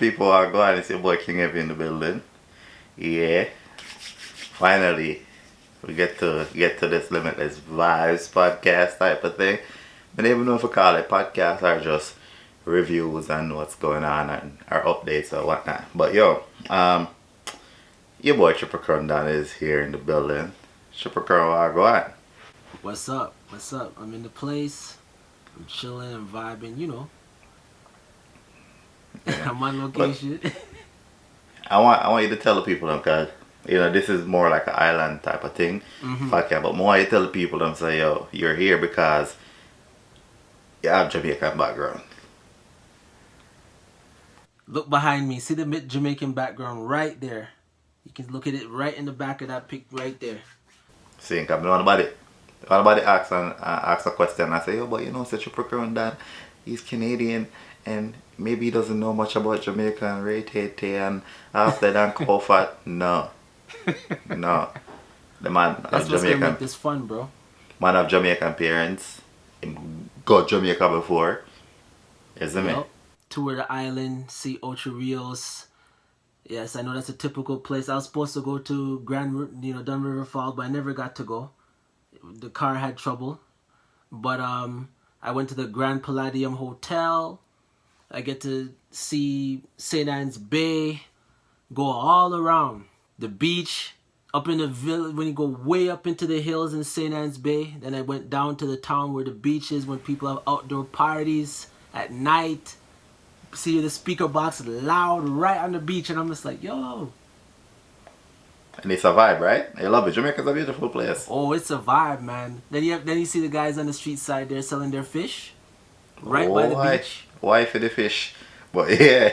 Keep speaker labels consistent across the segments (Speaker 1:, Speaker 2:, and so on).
Speaker 1: people are going. It's your boy King Heavy in the building. Yeah. Finally, we get to this Limitless Vybz podcast type of thing. I don't even know if we call it podcasts or just reviews and what's going on and our updates or whatnot. But yo, your boy Triple Crown Dan is here in the building. Triple Crown, go on.
Speaker 2: What's up? What's up? I'm in the place. I'm chilling and vibing, you know.
Speaker 1: Yeah.
Speaker 2: I'm on location.
Speaker 1: I want you to tell the people them, cause you know this is more like an island type of thing, podcast. But more you tell the people them, say yo, you're here because you have Jamaican background.
Speaker 2: Look behind me. See the Jamaican background right there. You can look at it right in the back of that pic right there.
Speaker 1: See, cause nobody asks a question and I say, yo, but you know, such a Crown Dan, he's Canadian and maybe he doesn't know much about Jamaica and Ray Tate and after that Kofat. No. No. The man
Speaker 2: That's
Speaker 1: of
Speaker 2: what's gonna
Speaker 1: Jamaican.
Speaker 2: make this fun, bro.
Speaker 1: Man of Jamaican parents. He got Jamaica before. Isn't it?
Speaker 2: Tour the island, see Ocho Rios. Yes, I know that's a typical place. I was supposed to go to Dunn River Falls, but I never got to go. The car had trouble. But I went to the Grand Palladium Hotel. I get to see St. Anne's Bay, go all around the beach, up in the village, when you go way up into the hills in St. Anne's Bay. Then I went down to the town where the beach is, when people have outdoor parties at night. See the speaker box loud right on the beach, and I'm just like, yo.
Speaker 1: And it's a vibe, right? I love it. Jamaica's a beautiful place.
Speaker 2: Oh, it's a vibe, man. Then you see the guys on the street side there selling their fish right by the beach.
Speaker 1: Why for the fish? But yeah,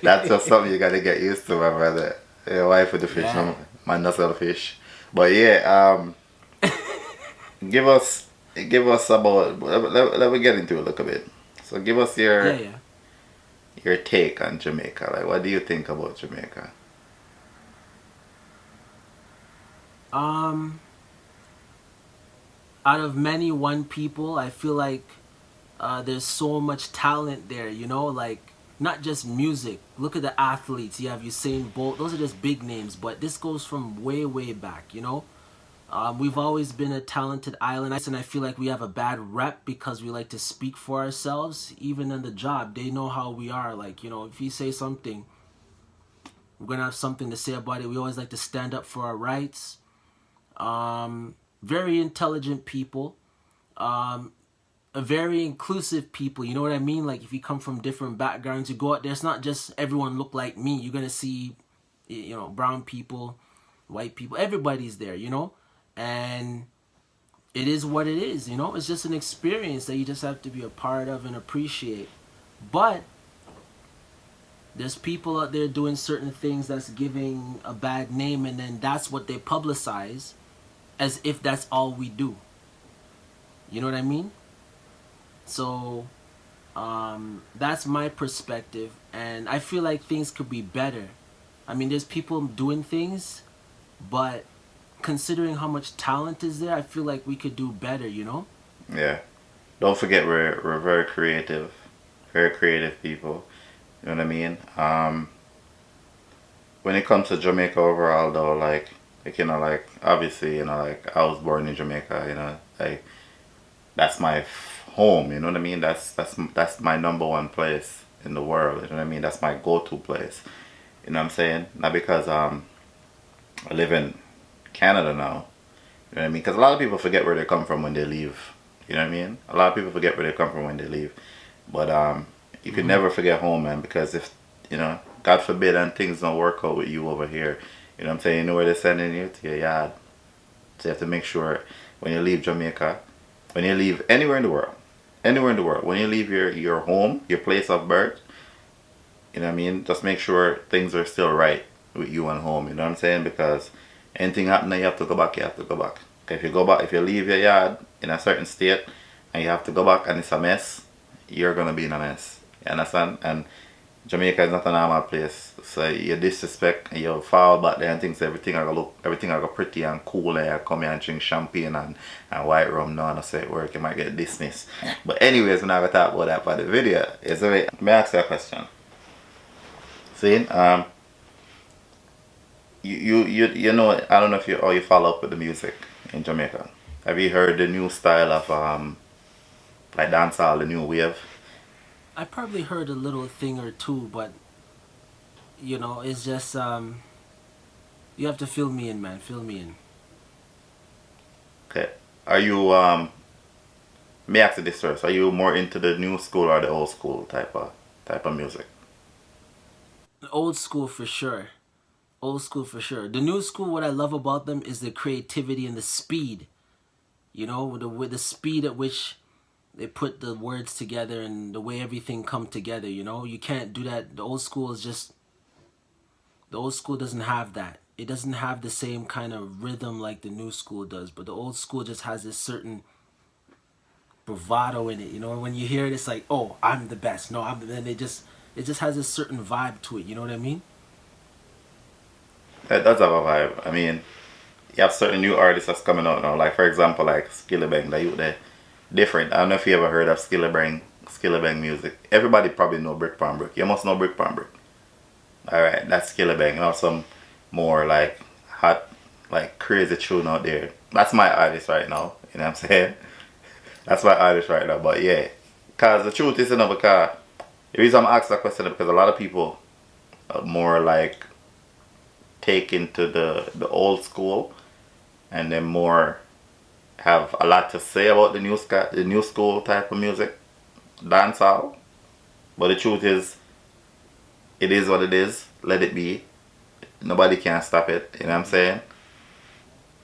Speaker 1: that's just something you gotta get used to, my brother. Yeah, why for the fish?
Speaker 2: Yeah.
Speaker 1: Man, not sell fish. But yeah, give us about. Let me get into it a little bit. So give us your take on Jamaica. Like, what do you think about Jamaica?
Speaker 2: Out of many one people, I feel like there's so much talent there, you know, like not just music. Look at the athletes. You have Usain Bolt. Those are just big names, but this goes from way, way back, you know. We've always been a talented island, and I feel like we have a bad rep because we like to speak for ourselves. Even in the job, they know how we are. Like, you know, if you say something, we're going to have something to say about it. We always like to stand up for our rights. Very intelligent people. A very inclusive people, you know what I mean? Like, if you come from different backgrounds, you go out there, it's not just everyone look like me. You're gonna see, you know, brown people, white people, everybody's there, you know? And it is what it is, you know? It's just an experience that you just have to be a part of and appreciate. But there's people out there doing certain things that's giving a bad name, and then that's what they publicize as if that's all we do. You know what I mean? So that's my perspective, and I feel like things could be better. I mean, there's people doing things, but considering how much talent is there, I feel like we could do better, you know?
Speaker 1: Yeah. Don't forget we're very creative people. You know what I mean? When it comes to Jamaica overall though, like you know, like obviously, you know, like I was born in Jamaica, you know, like that's my home, you know what I mean? That's my number one place in the world, you know what I mean? That's my go-to place. You know what I'm saying? Not because I live in Canada now. You know what I mean? Because a lot of people forget where they come from when they leave. You know what I mean? A lot of people forget where they come from when they leave. But you can never forget home, man, because if, you know, God forbid and things don't work out with you over here, you know what I'm saying? You know where they're sending you? To your yard. So you have to make sure when you leave Jamaica, when you leave anywhere in the world, when you leave your home, your place of birth, you know what I mean? Just make sure things are still right with you and home, you know what I'm saying? Because anything happen, you have to go back, Okay, if you leave your yard in a certain state and you have to go back and it's a mess, you're gonna be in a mess. You understand? And Jamaica is not a normal place, so you disrespect and you fall back there and things, everything I go pretty and cool, and you come here and drink champagne and white rum. No, I say it work, you might get dismissed. But anyways, we're not gonna talk about that for the video. Is it? May I ask you a question? See, you know, I don't know if you follow up with the music in Jamaica. Have you heard the new style of like dancehall, the new wave?
Speaker 2: I probably heard a little thing or two, but it's just you have to fill me in, man. Fill me in.
Speaker 1: Okay. Are you may I ask you this first? Are you more into the new school or the old school type of music?
Speaker 2: Old school for sure. Old school for sure. The new school, what I love about them is the creativity and the speed. With the speed at which they put the words together and the way everything come together. You can't do that. The old school doesn't have that. It doesn't have the same kind of rhythm like the new school does. But the old school just has this certain bravado in it. When you hear it, it's like, oh, I'm the best. No, and it just has a certain vibe to it. You know what I mean?
Speaker 1: It does have a vibe. I mean, you have certain new artists that's coming out now. Like for example, like Skillabang, they're different. I don't know if you ever heard of Skillabang music. Everybody probably know Brick Pan Brick. You must know Brick Pan Brick. Alright, that's Skillabang. Some more like hot, like crazy tune out there. That's my artist right now. You know what I'm saying? That's my artist right now. But yeah, cause the truth is, because the reason I'm asking that question is because a lot of people are more like taken to the old school, and then more have a lot to say about the new school type of music, dancehall. But the truth is, it is what it is. Let it be. Nobody can stop it. You know what I'm saying?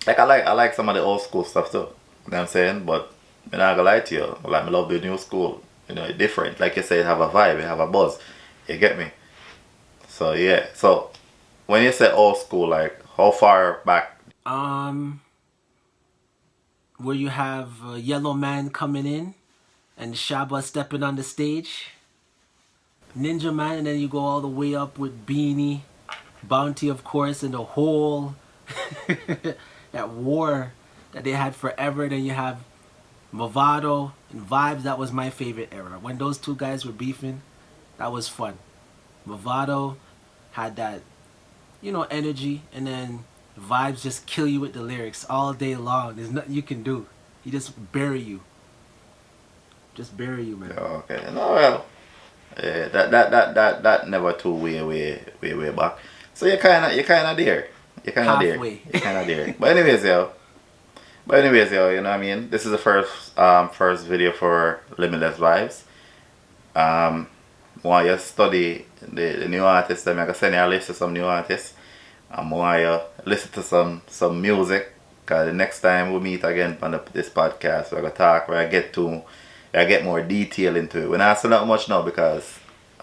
Speaker 1: Like I like some of the old school stuff too. You know what I'm saying? But I'm not gonna lie to you. I love the new school. It's different. Like you say, it have a vibe, it have a buzz. You get me? So yeah. So when you say old school, like how far back?
Speaker 2: Where you have Yellow Man coming in and Shaba stepping on the stage, Ninja Man, and then you go all the way up with Beanie, Bounty, of course, and the whole that war that they had forever. Then you have Movado and Vybz. That was my favorite era. When those two guys were beefing, that was fun. Movado had that, energy, and then Vybz just kill you with the lyrics all day long. There's nothing you can do. He just bury you. Just bury you, man.
Speaker 1: Okay. No, well, that never too way back. So you're kinda there. You're kinda there.
Speaker 2: Halfway.
Speaker 1: You're kinda there. But anyways, yo, you know what I mean? This is the first video for Limitless Vybz. Want you study the new artists, I'm gonna send you a list of some new artists. Want you listen to some music, cause the next time we meet again on this podcast, we're gonna talk, we're gonna get more detail into it. We're not saying that much now because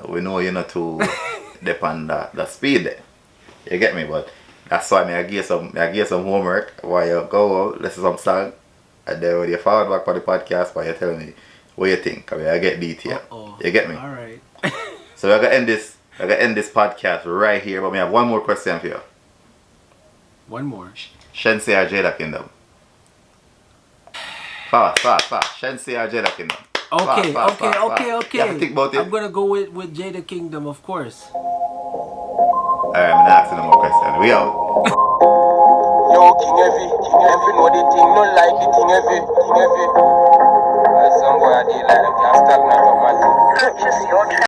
Speaker 1: we know you're not too depend the speed there. You get me? But that's why I give you some homework while you go out, listen to some song, and then when you forward back for the podcast, while you're telling me what you think, I get detail. You get me?
Speaker 2: Alright.
Speaker 1: So we're gonna end this podcast right here, but we have one more question for you.
Speaker 2: One more.
Speaker 1: Shensi or Jada Kingdom? Fast. Shensi or Jada Kingdom?
Speaker 2: Okay.
Speaker 1: You have to think about it.
Speaker 2: I'm gonna go with Jada Kingdom, of course.
Speaker 1: Alright, I'm not asking no more questions. We out.
Speaker 3: Yo, King Heavy, know the thing, no like it, King Heavy. Some boy I did like them can't stop